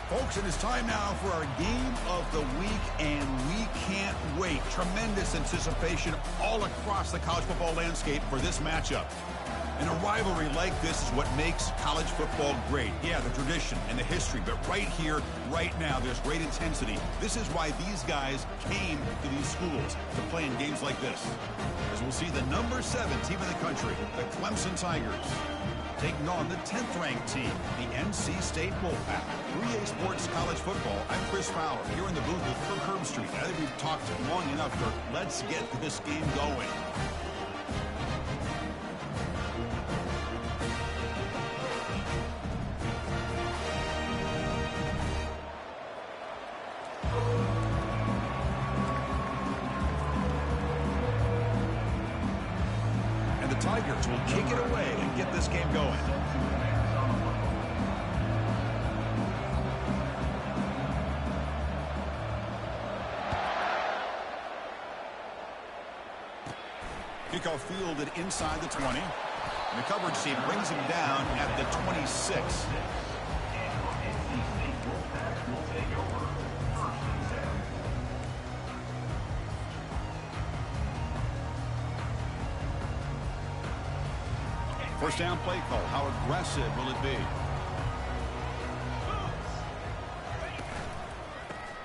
Folks, it is time now for our game of the week, and we can't wait. Tremendous anticipation all across the college football landscape for this matchup. And a rivalry like this is what makes college football great. Yeah, the tradition and the history, but right here, right now, there's great intensity. This is why these guys came to these schools to play in games like this. As we'll see the number 7 team in the country, the Clemson Tigers, taking on the 10th-ranked team, the NC State Wolfpack. 3A Sports College Football. I'm Chris Fowler, here in the booth with Kirk Herbstreit. I think we've talked long enough, Kirk. Let's get this game going. And the Tigers will kick it away and get this game going. Kickoff fielded inside the 20. And the coverage team brings him down at the 26. First down play call. How aggressive will it be?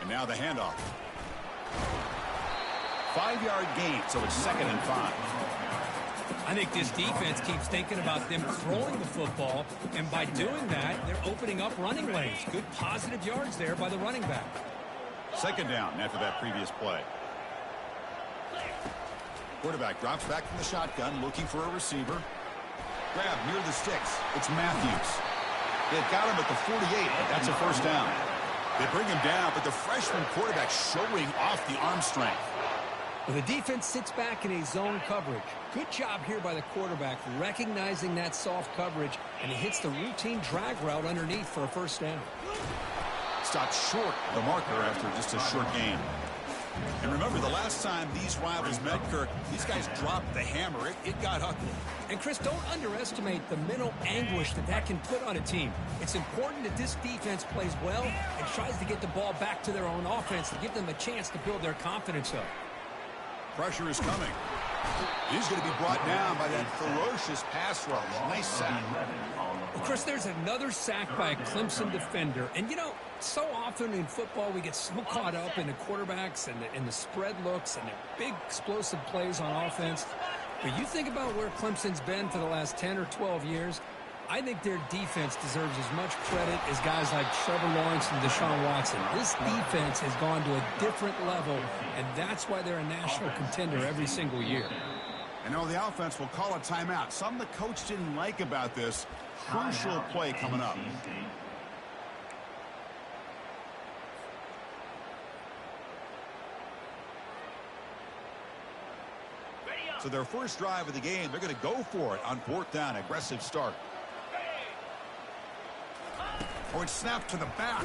And now the handoff. 5-yard gain, so it's 2nd and 5. I think this defense keeps thinking about them throwing the football, and by doing that, they're opening up running lanes. Good positive yards there by the running back. 2nd down after that previous play. Quarterback drops back from the shotgun, looking for a receiver. Grab near the sticks. It's Matthews. They've got him at the 48, but that's a first down. They bring him down, but the freshman quarterback showing off the arm strength. Well, the defense sits back in a zone coverage. Good job here by the quarterback, recognizing that soft coverage, and he hits the routine drag route underneath for a first down. Stopped short of the marker after just a short gain. And remember, the last time these rivals met, Kirk, these guys dropped the hammer. It got ugly. And, Chris, don't underestimate the mental anguish that can put on a team. It's important that this defense plays well and tries to get the ball back to their own offense to give them a chance to build their confidence up. Pressure is coming. He's going to be brought down by that ferocious pass rush. Nice sack. Well, Chris, there's another sack by a Clemson defender. And, you know, so often in football we get so caught up in the quarterbacks and the spread looks and the big explosive plays on offense. But you think about where Clemson's been for the last 10 or 12 years, I think their defense deserves as much credit as guys like Trevor Lawrence and Deshaun Watson. This defense has gone to a different level, and that's why they're a national contender every single year. And now the offense will call a timeout. Something the coach didn't like about this. Crucial play coming up. So their first drive of the game, they're going to go for it on 4th down. Aggressive start. Oh, it's snapped to the back.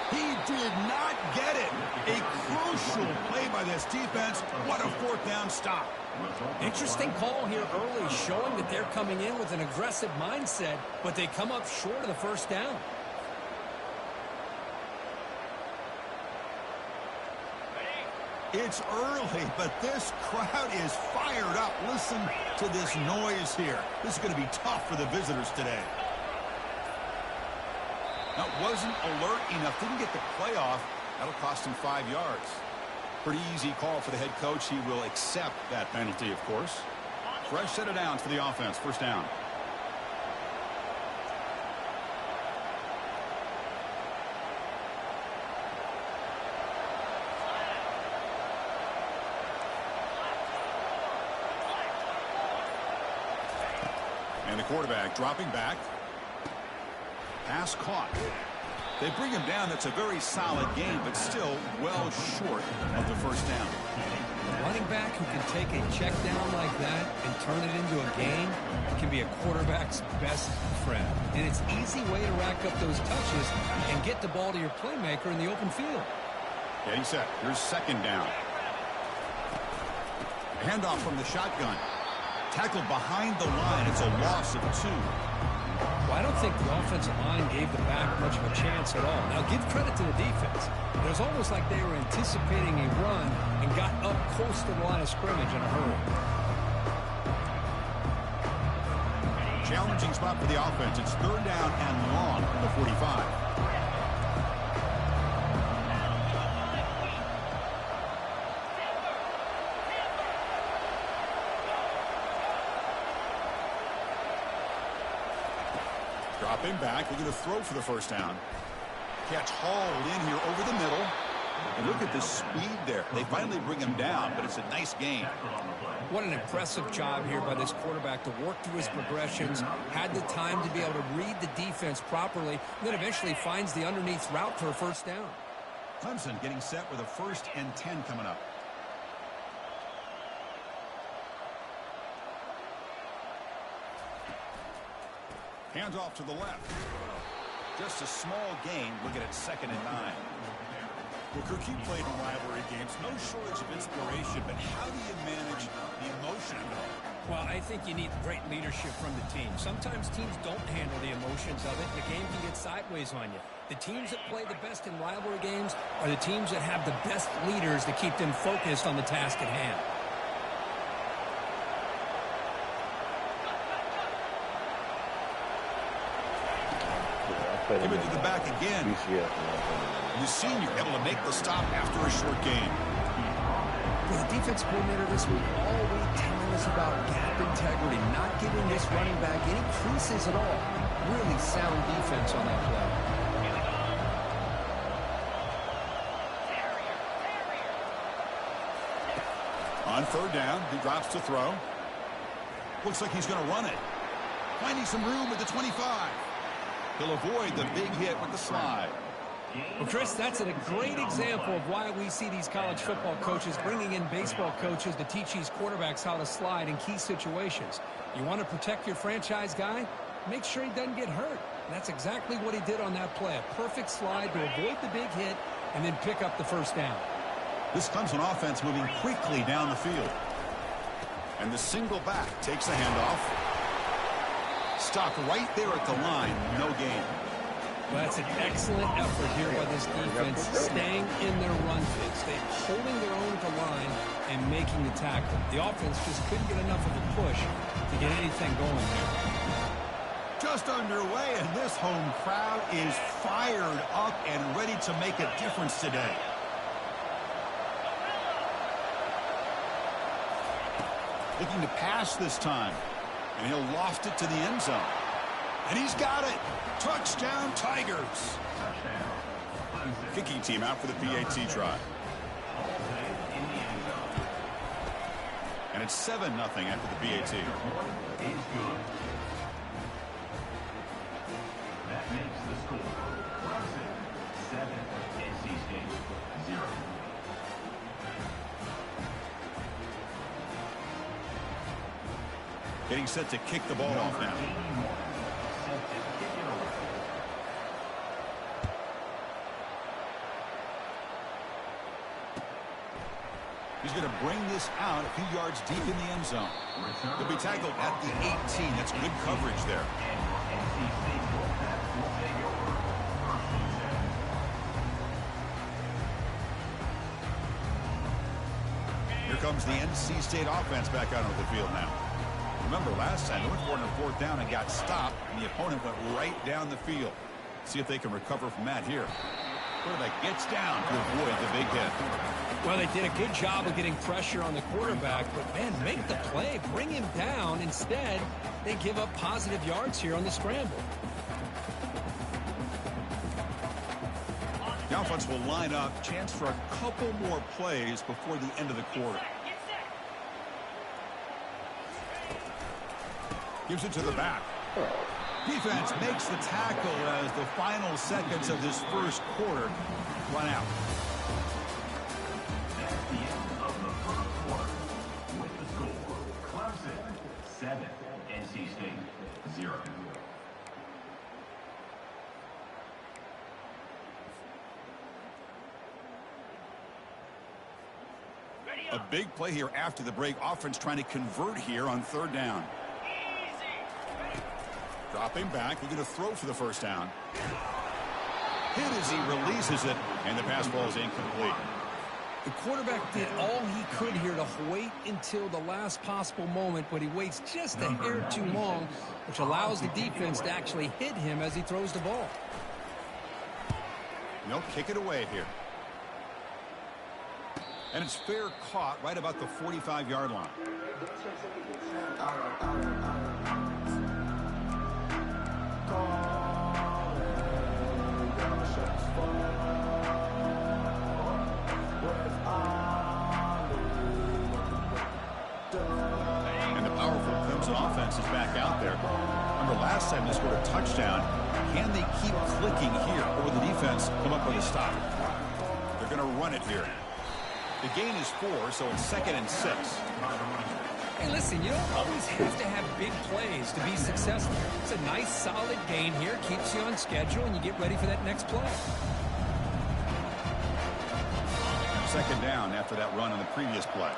He did not get it. A crucial play by this defense. What a 4th down stop. Interesting call here early, showing that they're coming in with an aggressive mindset, but they come up short of the first down. It's early, but this crowd is fired up. Listen to this noise here. This is going to be tough for the visitors today. That wasn't alert enough. Didn't get the play off. That'll cost him 5 yards. Pretty easy call for the head coach. He will accept that penalty, of course. Fresh set of downs for the offense. First down. And the quarterback dropping back. Pass caught. They bring him down. That's a very solid game, but still well short of the first down. A running back who can take a check down like that and turn it into a gain can be a quarterback's best friend. And it's an easy way to rack up those touches and get the ball to your playmaker in the open field. Getting set. Here's 2nd down. Handoff from the shotgun. Tackled behind the line. It's a loss of 2. I don't think the offensive line gave the back much of a chance at all. Now, give credit to the defense. It was almost like they were anticipating a run and got up close to the line of scrimmage in a hurry. Challenging spot for the offense. It's third down and long from the 45. Dropping back, looking to throw for the first down. Catch hauled in here over the middle. And look at the speed there. They finally bring him down, but it's a nice gain. What an impressive job here by this quarterback to work through his progressions, had the time to be able to read the defense properly, and then eventually finds the underneath route for a first down. Clemson getting set with a 1st and 10 coming up. Hands off to the left. Just a small gain. Look at it, 2nd and 9. Well, Kirk, you played in rivalry games. No shortage of inspiration, but how do you manage the emotion of it all? Well, I think you need great leadership from the team. Sometimes teams don't handle the emotions of it. The game can get sideways on you. The teams that play the best in rivalry games are the teams that have the best leaders to keep them focused on the task at hand. Give it to the back again. The senior able to make the stop after a short gain. For the defense coordinator this week, all week telling us about gap integrity, not giving this running back any creases at all. Really sound defense on that play. On 3rd down, he drops to throw. Looks like he's going to run it. Finding some room at the 25. He'll avoid the big hit with the slide. Well, Chris, that's a great example of why we see these college football coaches bringing in baseball coaches to teach these quarterbacks how to slide in key situations. You want to protect your franchise guy? Make sure he doesn't get hurt. And that's exactly what he did on that play. A perfect slide to avoid the big hit and then pick up the first down. This Clemson offense moving quickly down the field. And the single back takes the handoff. Stopped right there at the line. No gain. Well, that's an excellent effort here by this defense, staying in their run fits. They're holding their own at the line and making the tackle. The offense just couldn't get enough of a push to get anything going there. Just underway, and this home crowd is fired up and ready to make a difference today. Looking to pass this time. And he'll loft it to the end zone. And he's got it. Touchdown, Tigers. Kicking team out for the PAT try. And it's 7-0 after the PAT. That makes the score. Clemson 7, NC State 0. Getting set to kick the ball off now. He's going to bring this out a few yards deep in the end zone. He'll be tackled at the 18. That's good coverage there. Here comes the NC State offense back out onto the field now. Remember last time they went for it on 4th down and got stopped, and the opponent went right down the field. See if they can recover from that here. Quarterback gets down to avoid the big hit. Well, they did a good job of getting pressure on the quarterback, but, man, make the play, bring him down. Instead, they give up positive yards here on the scramble. The offense will line up. Chance for a couple more plays before the end of the quarter. Gives it to the back. Defense makes the tackle as the final seconds of this first quarter run out. That's the end of the first quarter. With the score, Clemson 7, NC State 0. A big play here after the break. Offense trying to convert here on 3rd down. Dropping back, looking to throw for the first down. Hit as he releases it, and the pass ball is incomplete. The quarterback did all he could here to wait until the last possible moment, but he waits just a hair too long, which allows the defense to actually hit him as he throws the ball. They'll kick it away here. And it's fair caught right about the 45-yard line. And the powerful Clemson offense is back out there. Remember last time they scored a touchdown. Can they keep clicking here, or will the defense come up with a stop? They're going to run it here. The gain is 4, so it's 2nd and 6. Hey, listen, you don't always have to have big plays to be successful. It's a nice, solid gain here. Keeps you on schedule, and you get ready for that next play. 2nd down after that run on the previous play.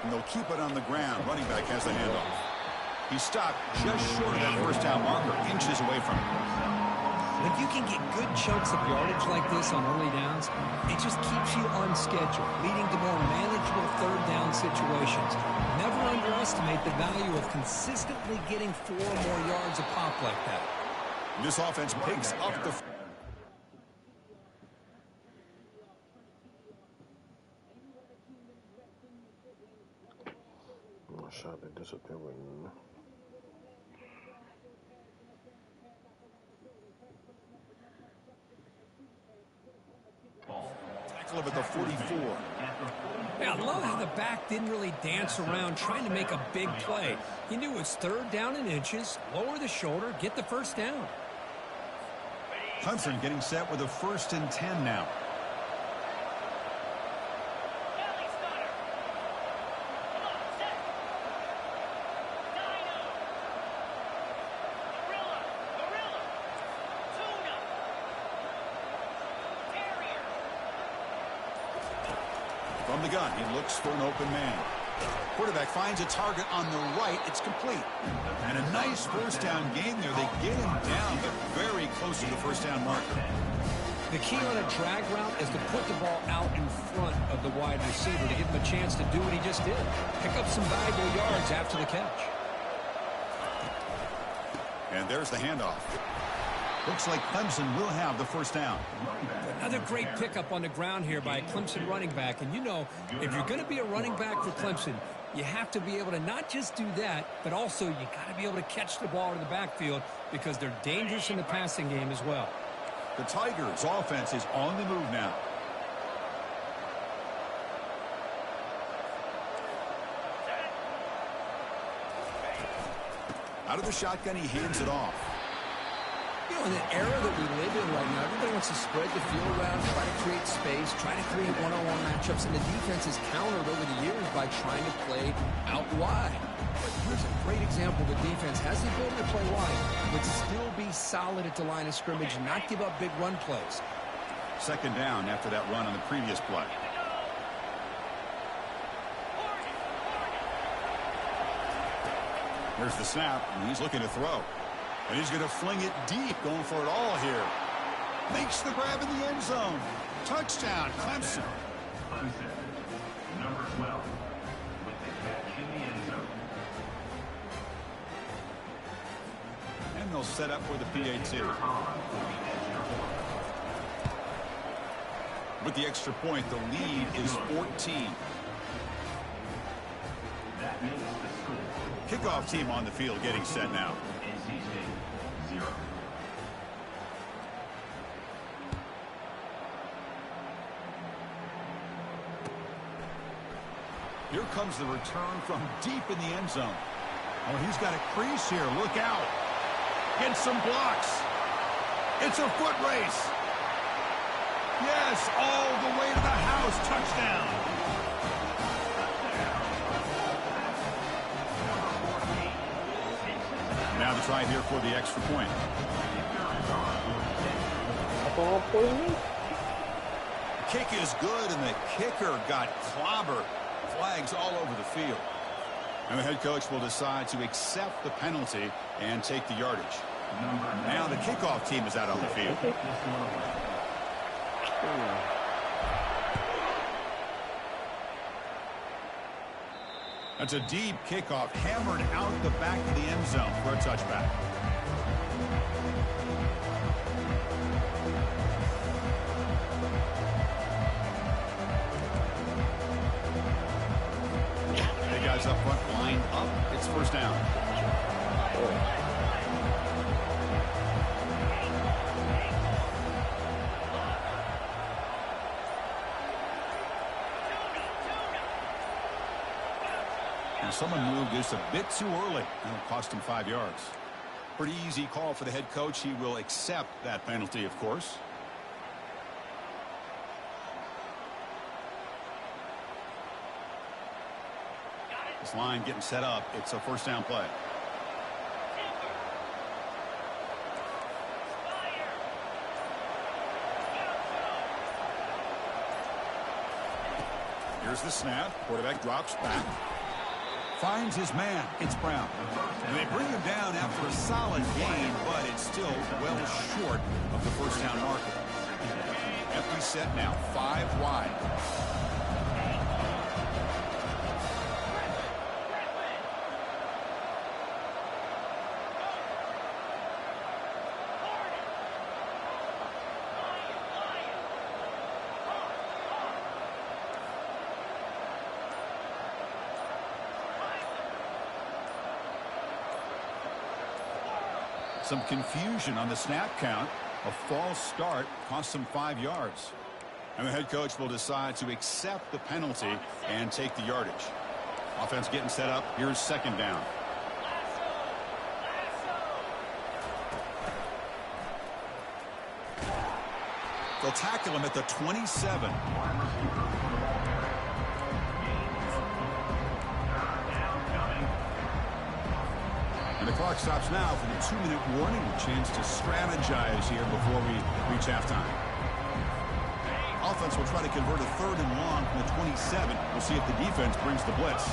And they'll keep it on the ground. Running back has the handoff. He stopped just short of that first down marker, inches away from it. If you can get good chunks of yardage like this on early downs, it just keeps you on schedule, leading to more manageable third down situations. Never underestimate the value of consistently getting 4 more yards a pop like that. This offense picks up the... My shot that disappeared. Tackle him at the 44. Yeah, I love how the back didn't really dance around trying to make a big play. He knew it was 3rd down in inches, lower the shoulder, get the first down. Clemson getting set with a 1st and 10 now. From the gun, he looks for an open man. Quarterback finds a target on the right. It's complete. And a nice first down gain there. They get him down, but very close to the first down marker. The key on a drag route is to put the ball out in front of the wide receiver to give him a chance to do what he just did. Pick up some valuable yards after the catch. And there's the handoff. Looks like Clemson will have the first down. Another great pickup on the ground here by a Clemson running back. And you know, if you're going to be a running back for Clemson, you have to be able to not just do that, but also you got to be able to catch the ball in the backfield because they're dangerous in the passing game as well. The Tigers' offense is on the move now. Out of the shotgun, he hands it off. You know, in the era that we live in right now, everybody wants to spread the field around, try to create space, try to create one-on-one matchups, and the defense has countered over the years by trying to play out wide. But here's a great example. The defense has the ability to play wide, but still be solid at the line of scrimmage and not give up big run plays. 2nd down after that run on the previous play. Here's the snap, and he's looking to throw. And he's going to fling it deep, going for it all here. Makes the grab in the end zone. Touchdown, Clemson. Clemson, number 12, with the catch in the end zone. And they'll set up for the PAT. With the extra point, the lead is 14. That makes the score. Kickoff team on the field getting set now. NC State, 0. Here comes the return from deep in the end zone. Oh, he's got a crease here. Look out. Get some blocks. It's a foot race. Yes, all the way to the house. Touchdown. Now the try here for the extra point. The kick is good, and the kicker got clobbered. Flags all over the field. And the head coach will decide to accept the penalty and take the yardage. Now the kickoff team is out on the field. That's a deep kickoff, hammered out the back of the end zone for a touchback. The guys up front line up. It's first down. And someone moved just a bit too early. It'll cost him 5 yards. Pretty easy call for the head coach. He will accept that penalty, of course. This line getting set up. It's a first down play. Here's the snap. Quarterback drops back. Finds his man. It's Brown. And they bring him down after a solid gain, but it's still well short of the first down marker. Empty set now. 5 wide. Some confusion on the snap count. A false start cost them 5 yards. And the head coach will decide to accept the penalty and take the yardage. Offense getting set up. Here's second down. They'll tackle him at the 27. And the clock stops now for the 2-minute warning. A chance to strategize here before we reach halftime. Offense will try to convert a 3rd and long from the 27. We'll see if the defense brings the blitz.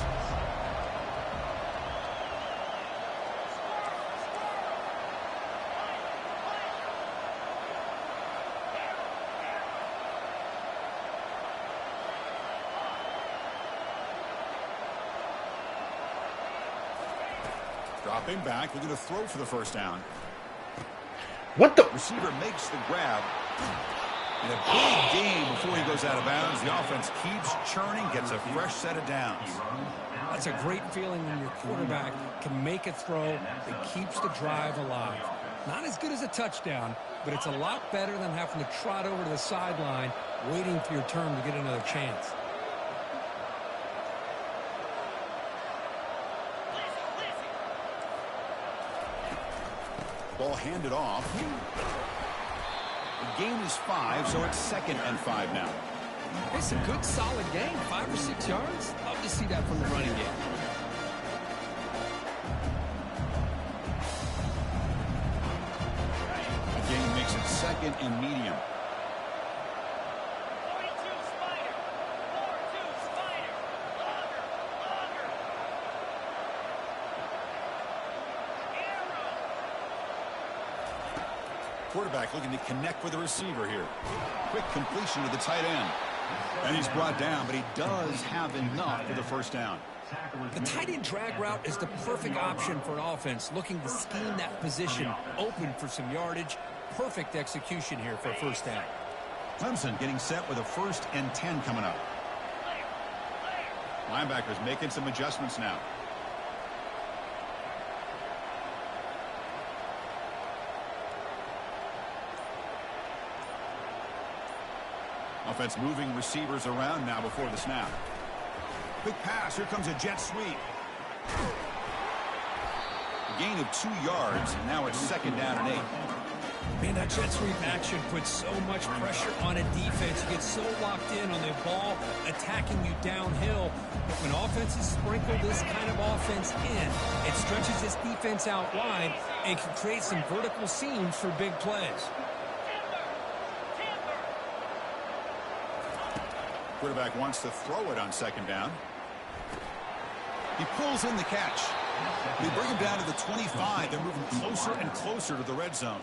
Dropping back, looking to throw for the first down. What the? Receiver makes the grab. And a big gain before he goes out of bounds. The offense keeps churning, gets a fresh set of downs. That's a great feeling when your quarterback can make a throw that keeps the drive alive. Not as good as a touchdown, but it's a lot better than having to trot over to the sideline waiting for your turn to get another chance. Ball handed off. The gain is 5, so it's 2nd and 5 now. It's a good, solid gain, 5 or 6 yards. Love to see that from the running game. The gain makes it 2nd and medium. Quarterback looking to connect with the receiver here. Quick completion to the tight end. And he's brought down, but he does have enough for the first down. The tight end drag route is the perfect option for an offense looking to scheme that position open for some yardage. Perfect execution here for a first down. Clemson getting set with a 1st and 10 coming up. Linebackers making some adjustments now. Offense moving receivers around now before the snap. Quick pass. Here comes a jet sweep. A gain of 2 yards, and now it's 2nd down and 8. Man, that jet sweep action puts so much pressure on a defense. You get so locked in on the ball attacking you downhill. But when offenses sprinkle this kind of offense in, it stretches this defense out wide and can create some vertical seams for big plays. Quarterback wants to throw it on 2nd down. He pulls in the catch. They bring him down to the 25. They're moving closer and closer to the red zone.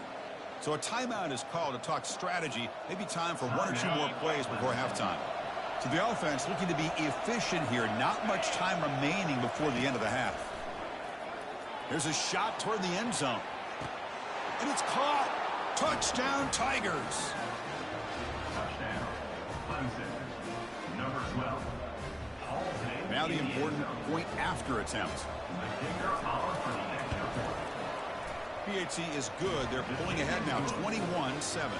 So a timeout is called to talk strategy. Maybe time for one or two more plays before halftime. So the offense looking to be efficient here. Not much time remaining before the end of the half. There's a shot toward the end zone. And it's caught. Touchdown, Tigers. Touchdown, Clemson. Number 12. Now the important point after attempt. PAT is good. They're pulling ahead now, 21-7.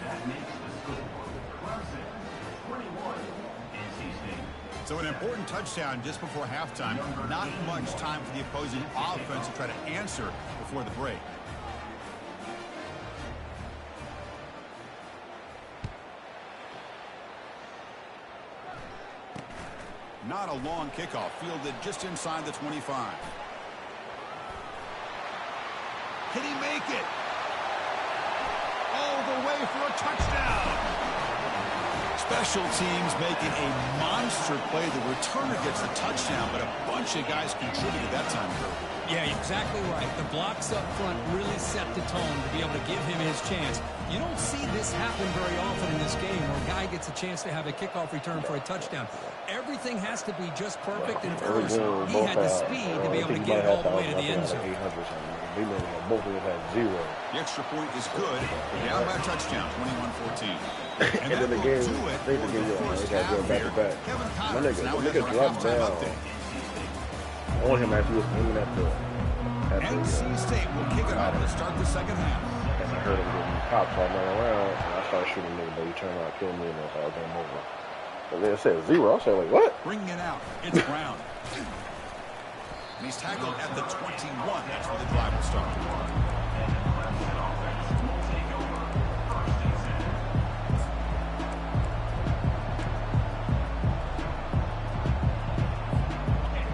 That makes the score. Clemson, 21, NC State. So an important touchdown just before halftime. Not much time for the opposing offense to try to answer before the break. Not a long kickoff, fielded just inside the 25. Can he make it? All the way for a touchdown. Special teams making a monster play. The returner gets the touchdown, but a bunch of guys contributed that time. Yeah, exactly right. The blocks up front really set the tone to be able to give him his chance. You don't see this happen very often in this game where a guy gets a chance to have a kickoff return for a touchdown. Everything has to be just perfect, and of course, he had the speed to be able to get it all the way to the end zone. Both of them had 0. The extra point is good. Down by a touchdown, 21-14. And then the game, I think the game, they got to go back to back. My nigga dropped down. I want him after he was aiming at the NC State will kick it off to start the second half. And I heard him getting popped, so I ran around, and I started shooting nigga, but he turned around and killed me, and that's how game over. And then it said 0. I said, like, what? Bringing it out. It's Brown. And he's tackled at the 21. That's where the drive will start.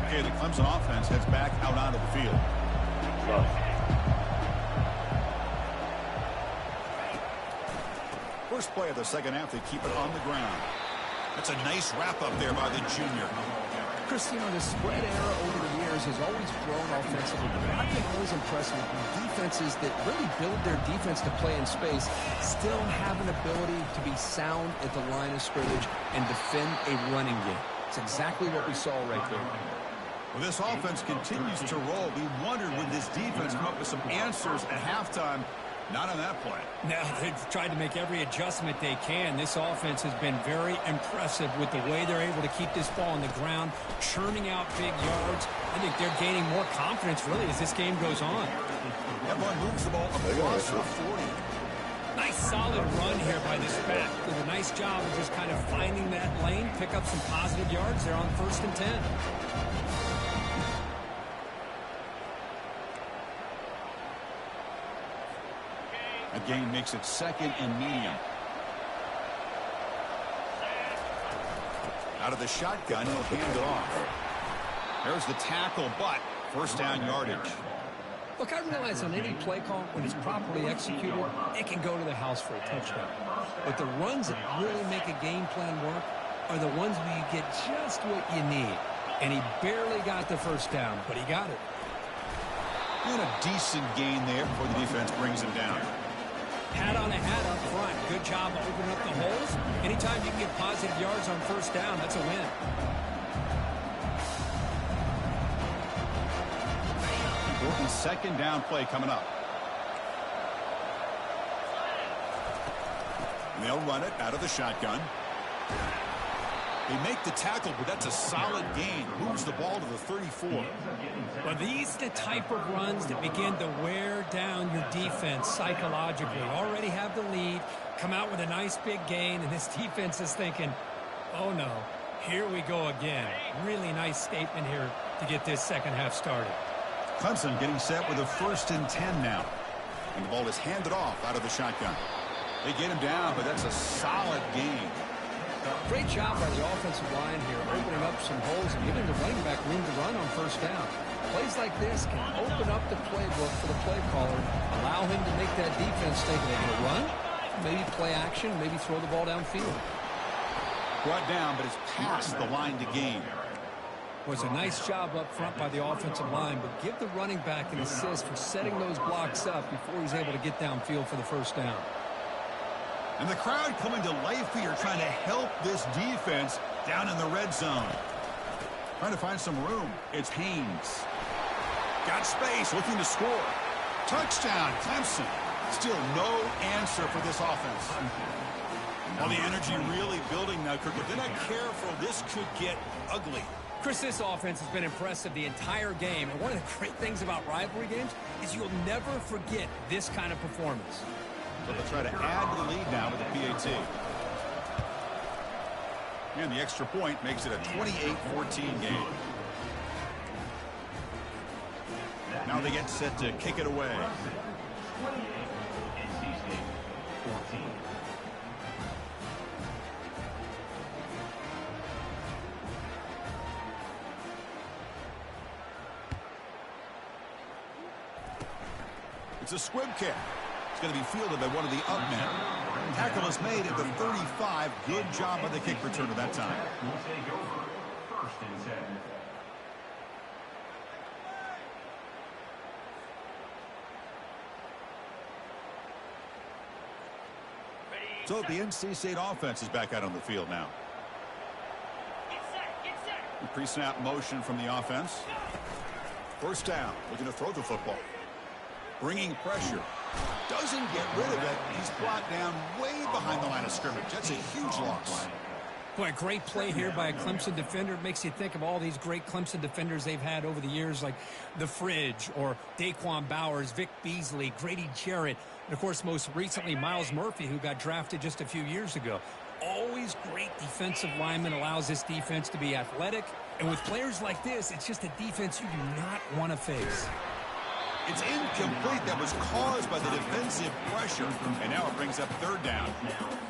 Okay, the Clemson offense heads back out onto the field. First play of the second half, they keep it on the ground. That's a nice wrap up there by the junior. Chris, you know, the spread era over the years has always grown offensively. I've been always impressed with defenses that really build their defense to play in space, still have an ability to be sound at the line of scrimmage and defend a running game. It's exactly what we saw right there. Well, this offense continues to roll. We wondered, would this defense come up with some answers at halftime? Not on that play. Now, they've tried to make every adjustment they can. This offense has been very impressive with the way they're able to keep this ball on the ground, churning out big yards. I think they're gaining more confidence, really, as this game goes on. That one moves the ball across the 40. Nice solid run here by this back. Did a nice job of just kind of finding that lane, pick up some positive yards there on 1st and 10. That gain makes it 2nd and medium. Out of the shotgun, he'll hand it off. There's the tackle, but 1st down yardage. Look, I realize on any play call, when it's properly executed, it can go to the house for a touchdown. But the runs that really make a game plan work are the ones where you get just what you need. And he barely got the 1st down, but he got it. And a decent gain there before the defense brings him down. Hat on a hat up front. Good job of opening up the holes. Anytime you can get positive yards on 1st down, that's a win. Important 2nd down play coming up. And they'll run it out of the shotgun. They make the tackle, but that's a solid gain. Moves the ball to the 34. Well, these are the type of runs that begin to wear down your defense psychologically. Already have the lead, come out with a nice big gain, and this defense is thinking, oh no, here we go again. Really nice statement here to get this second half started. Clemson getting set with a 1st and 10 now. And the ball is handed off out of the shotgun. They get him down, but that's a solid gain. Great job by the offensive line here, opening up some holes and giving the running back room to run on 1st down. Plays like this can open up the playbook for the play caller, allow him to make that defense think they're going to run, maybe play action, maybe throw the ball downfield. Brought down, but it's past the line to gain. Was a nice job up front by the offensive line, but give the running back an assist for setting those blocks up before he's able to get downfield for the first down. And the crowd coming to life here, trying to help this defense down in the red zone. Trying to find some room. It's Haynes. Got space, looking to score. Touchdown, Clemson. Still no answer for this offense. Well, the energy really building now, Kirk. If they're not careful, this could get ugly. Chris, this offense has been impressive the entire game. And one of the great things about rivalry games is you'll never forget this kind of performance. So they'll try to add to the lead now with the PAT. And the extra point makes it a 28-14 game. Now they get set to kick it away. 28, NC State 14. It's a squib kick. It's going to be fielded by one of the up men. Tackle is made at the 35. Good job by the kick returner that time. Will take over. First and 10. So the NC State offense is back out on the field now. Pre-snap motion from the offense. First down, looking to throw the football. Bringing pressure. Doesn't get rid of it. He's brought down way behind the line of scrimmage. That's a huge loss. Boy, a great play here by a Clemson defender. It makes you think of all these great Clemson defenders they've had over the years, like the Fridge or Daquan Bowers, Vic Beasley, Grady Jarrett, and, of course, most recently, Miles Murphy, who got drafted just a few years ago. Always great defensive lineman, allows this defense to be athletic. And with players like this, it's just a defense you do not want to face. It's incomplete. That was caused by the defensive pressure. And now it brings up third down.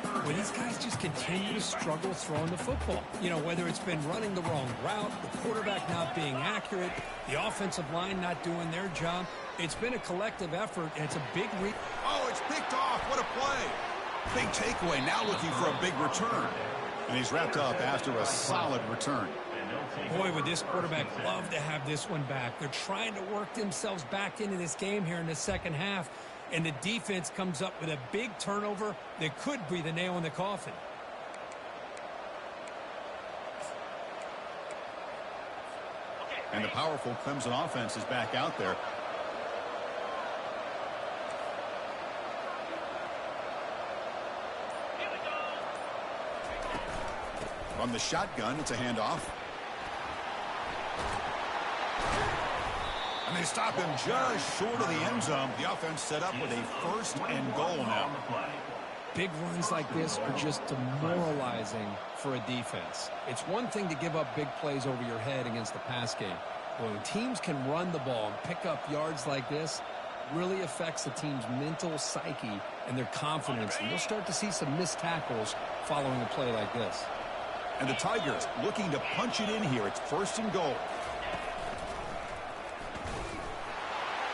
Well, these guys just continue to struggle throwing the football. You know, whether it's been running the wrong route, the quarterback not being accurate, the offensive line not doing their job. It's been a collective effort, and it's a big Oh, it's picked off. What a play. Big takeaway. Now looking for a big return. And he's wrapped up after a solid return. Boy, would this quarterback love to have this one back. They're trying to work themselves back into this game here in the second half. And the defense comes up with a big turnover that could be the nail in the coffin. And the powerful Clemson offense is back out there. From the shotgun, it's a handoff. And they stop him just short of the end zone. The offense set up with a first and goal now. Big runs like this are just demoralizing for a defense. It's one thing to give up big plays over your head against the pass game. But when teams can run the ball and pick up yards like this, really affects the team's mental psyche and their confidence. And you'll start to see some missed tackles following a play like this. And the Tigers looking to punch it in here. It's first and goal.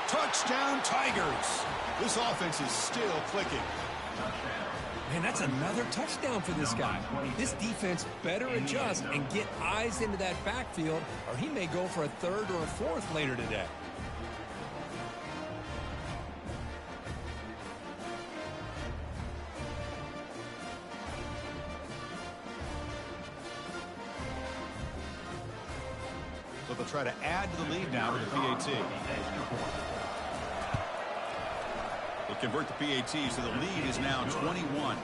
Touchdown, Tigers. This offense is still clicking. Man, that's another touchdown for this guy. This defense better adjust and get eyes into that backfield, or he may go for a third or a fourth later today. So they'll try to add to the lead now with the PAT. They convert the PAT, so the lead is now 21.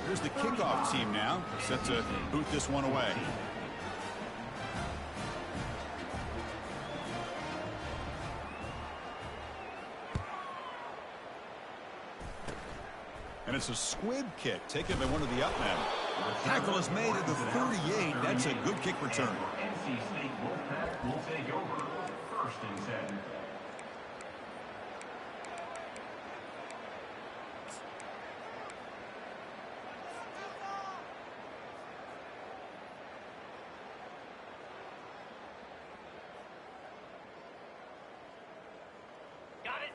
Here's the kickoff team now, set to boot this one away. And it's a squib kick taken by one of the up men. Tackle is made at the 38. That's a good kick return. NC State will take over. First and 10.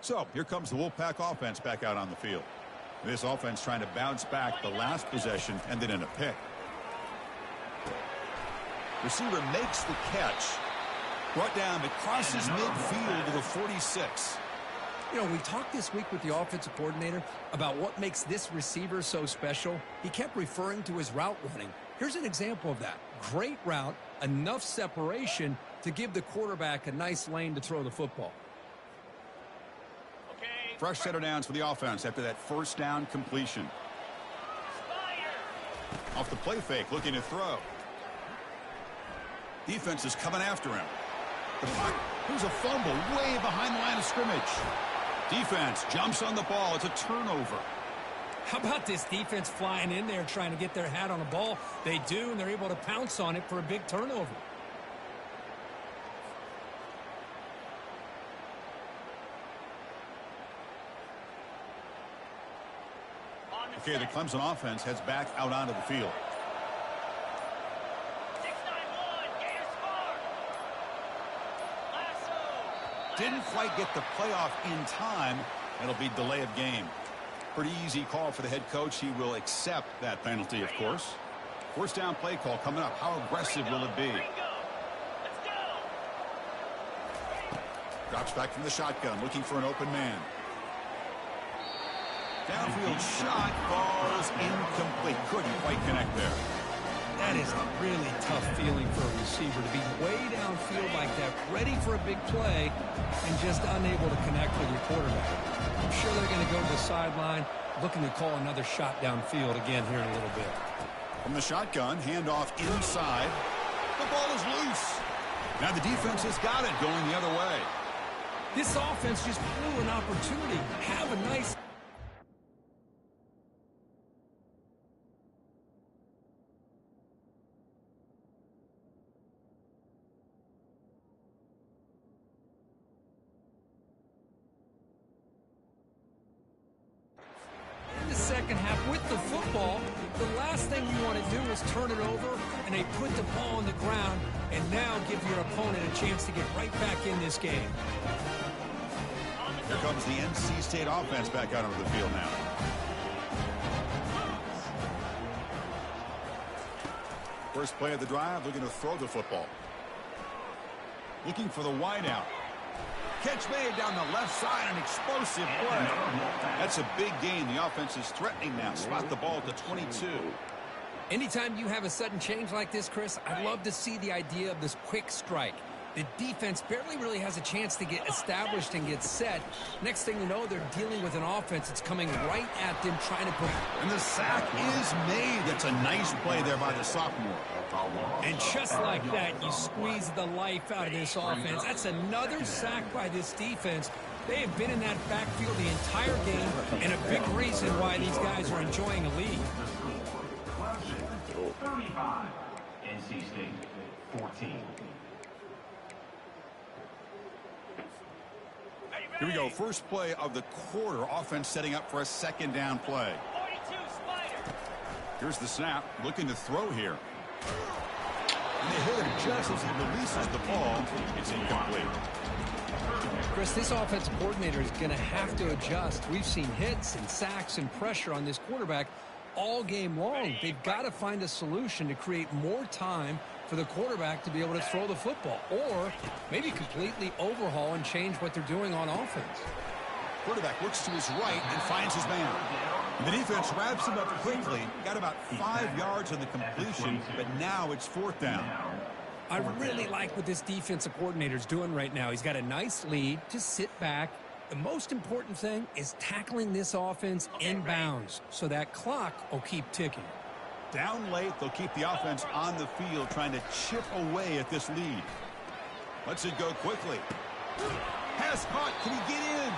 So here comes the Wolfpack offense back out on the field. This offense trying to bounce back the last possession, ended in a pick. Receiver makes the catch. Brought down, but crosses midfield to the 46. You know, we talked this week with the offensive coordinator about what makes this receiver so special. He kept referring to his route running. Here's an example of that. Great route, enough separation to give the quarterback a nice lane to throw the football. Fresh set of downs for the offense after that first down completion. Off the play fake, looking to throw. Defense is coming after him. Here's a fumble way behind the line of scrimmage. Defense jumps on the ball. It's a turnover. How about this defense flying in there trying to get their hat on the ball? They do, and they're able to pounce on it for a big turnover. Okay, the Clemson offense heads back out onto the field. Didn't quite get the playoff in time. It'll be delay of game. Pretty easy call for the head coach. He will accept that penalty, of course. First down play call coming up. How aggressive will it be? Drops back from the shotgun, looking for an open man. Downfield shot falls incomplete. Couldn't quite connect there. That is a really tough feeling for a receiver to be way downfield like that, ready for a big play, and just unable to connect with your quarterback. I'm sure they're going to go to the sideline, looking to call another shot downfield again here in a little bit. From the shotgun, handoff inside. The ball is loose. Now the defense has got it going the other way. This offense just blew an opportunity. Have a nice... second half with the football, the last thing you want to do is turn it over and they put the ball on the ground and now give your opponent a chance to get right back in this game. Here comes the NC State offense back out onto the field now. First play of the drive, looking to throw the football. Looking for the wideout. Catch made down the left side, an explosive play. That's a big gain. The offense is threatening now. Spot the ball at the 22. Anytime you have a sudden change like this, Chris, I'd love to see the idea of this quick strike. The defense barely really has a chance to get established and get set. Next thing you know, they're dealing with an offense that's coming right at them, trying to put... And the sack is made. That's a nice play there by the sophomore. And just like that, you squeeze the life out of this offense. That's another sack by this defense. They have been in that backfield the entire game, and a big reason why these guys are enjoying a lead. 35, NC State 14. Here we go. First play of the quarter. Offense setting up for a second down play. Here's the snap. Looking to throw here. And they hit him just as he releases the ball. It's incomplete. Chris, this offensive coordinator is going to have to adjust. We've seen hits and sacks and pressure on this quarterback all game long. They've got to find a solution to create more time for the quarterback to be able to throw the football, or maybe completely overhaul and change what they're doing on offense. Quarterback looks to his right and finds his man. The defense wraps him up quickly. Got about 5 yards on the completion, but now it's fourth down. I really like what this defensive coordinator is doing right now. He's got a nice lead. Just sit back. The most important thing is tackling this offense in bounds so that clock will keep ticking. Down late, they'll keep the offense on the field trying to chip away at this lead. Lets it go quickly. Pass caught. Can he get in?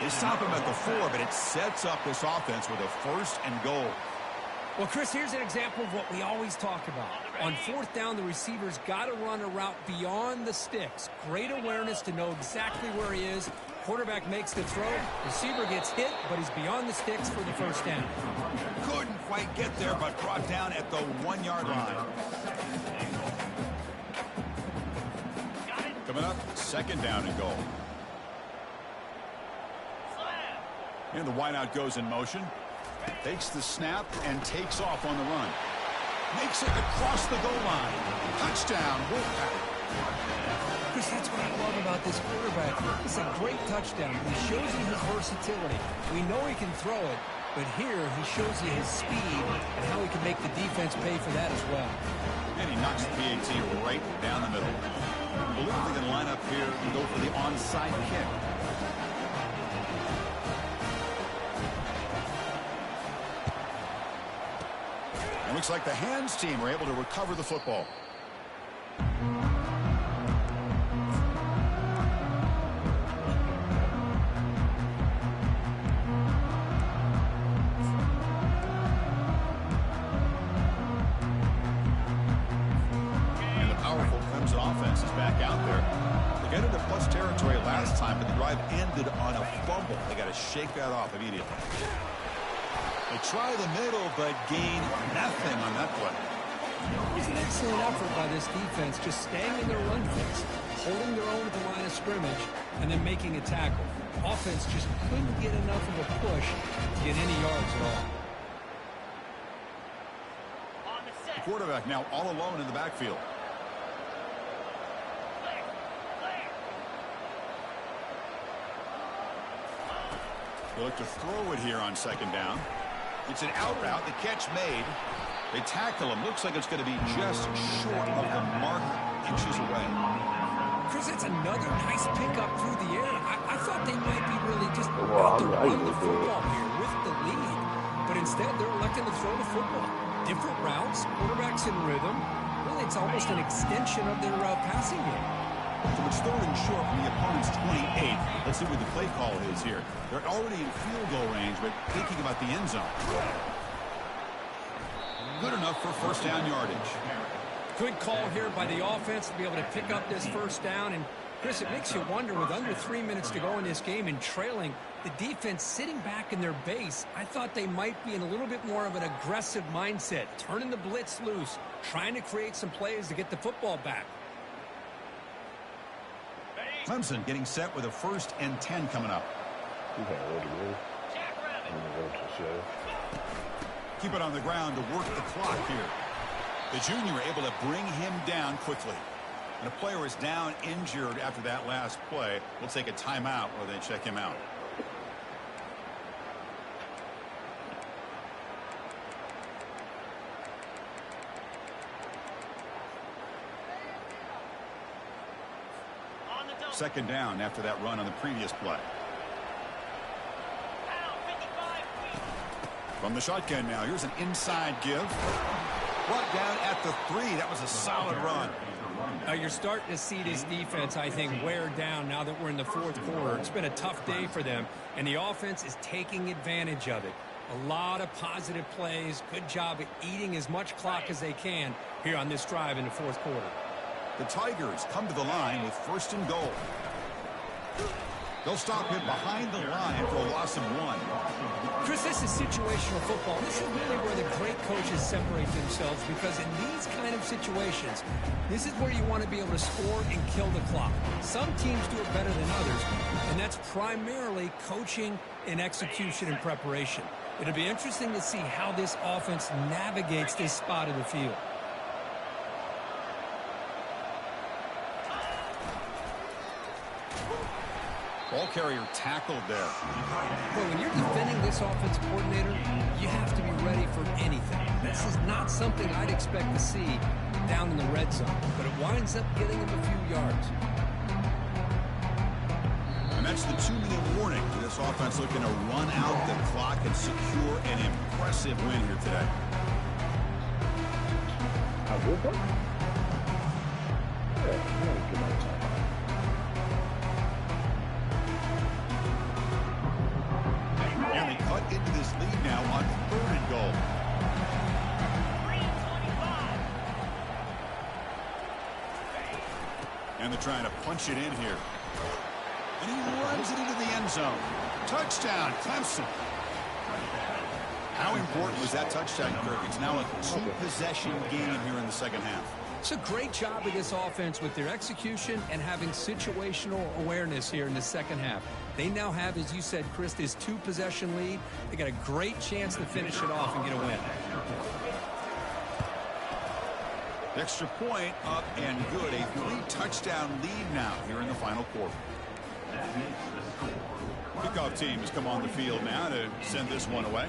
They stop him at the 4, but it sets up this offense with a first and goal. Well, Chris, here's an example of what we always talk about. On fourth down, the receiver's got to run a route beyond the sticks. Great awareness to know exactly where he is. Quarterback makes the throw. Receiver gets hit, but he's beyond the sticks for the first down. Couldn't quite get there, but brought down at the 1-yard line. Coming up, second down and goal. And the wideout goes in motion. Takes the snap and takes off on the run. Makes it across the goal line. Touchdown, Wolfpack. Chris, that's what I love about this quarterback. It's a great touchdown. He shows you his versatility. We know he can throw it, but here he shows you his speed and how he can make the defense pay for that as well. And he knocks the PAT right down the middle. I believe they're going to line up here and go for the onside kick. It looks like the hands team were able to recover the football. And the powerful Clemson offense is back out there. They got into plus territory last time, but the drive ended on a fumble. They got to shake that off immediately. They try the middle, but gain nothing on that play. It was an excellent effort by this defense, just staying in their run fix, holding their own at the line of scrimmage, and then making a tackle. Offense just couldn't get enough of a push to get any yards at all. The quarterback now all alone in the backfield. They look to throw it here on second down. It's an out route. The catch made. They tackle him. Looks like it's going to be just short of the mark, inches away. Chris, it's another nice pickup through the air. I thought they might be really just about to run the football here with the lead. But instead, they're electing to throw the football. Different routes, quarterbacks in rhythm. Really, it's almost an extension of their passing game. So it's third and short from the opponent's 28. Let's see what the play call is here. They're already in field goal range, but thinking about the end zone. Good enough for first down yardage. Good call here by the offense to be able to pick up this first down. And, Chris, it makes you wonder, with under 3 minutes to go in this game and trailing, the defense sitting back in their base, I thought they might be in a little bit more of an aggressive mindset, turning the blitz loose, trying to create some plays to get the football back. Clemson getting set with a 1st and 10 coming up. Keep it on the ground to work the clock here. The junior able to bring him down quickly. And a player is down injured after that last play. We'll take a timeout while they check him out. Second down after that run on the previous play. From the shotgun now, here's an inside give. Brought down at the 3. That was a solid run. You're starting to see this defense, I think, wear down now that we're in the fourth quarter. It's been a tough day for them, and the offense is taking advantage of it. A lot of positive plays. Good job at eating as much clock as they can here on this drive in the fourth quarter. The Tigers come to the line with 1st and goal. They'll stop him behind the line for a loss of 1. Chris, this is situational football. This is really where the great coaches separate themselves, because in these kind of situations, this is where you want to be able to score and kill the clock. Some teams do it better than others, and that's primarily coaching and execution and preparation. It'll be interesting to see how this offense navigates this spot of the field. Ball carrier tackled there. Well, when you're defending this offensive coordinator, you have to be ready for anything. This is not something I'd expect to see down in the red zone, but it winds up getting him a few yards. And that's the 2-minute warning. This offense looking to run out the clock and secure an impressive win here today. And they cut into this lead now on 3rd and goal. And they're trying to punch it in here. And he runs it into the end zone. Touchdown, Clemson. How important was that touchdown, Kirk? It's now a 2-possession game here in the second half. It's a great job of this offense with their execution and having situational awareness here in the second half. They now have, as you said, Chris, this 2-possession lead. They got a great chance to finish it off and get a win. Extra point up and good. A 3-touchdown lead now here in the final quarter. Kickoff team has come on the field now to send this one away.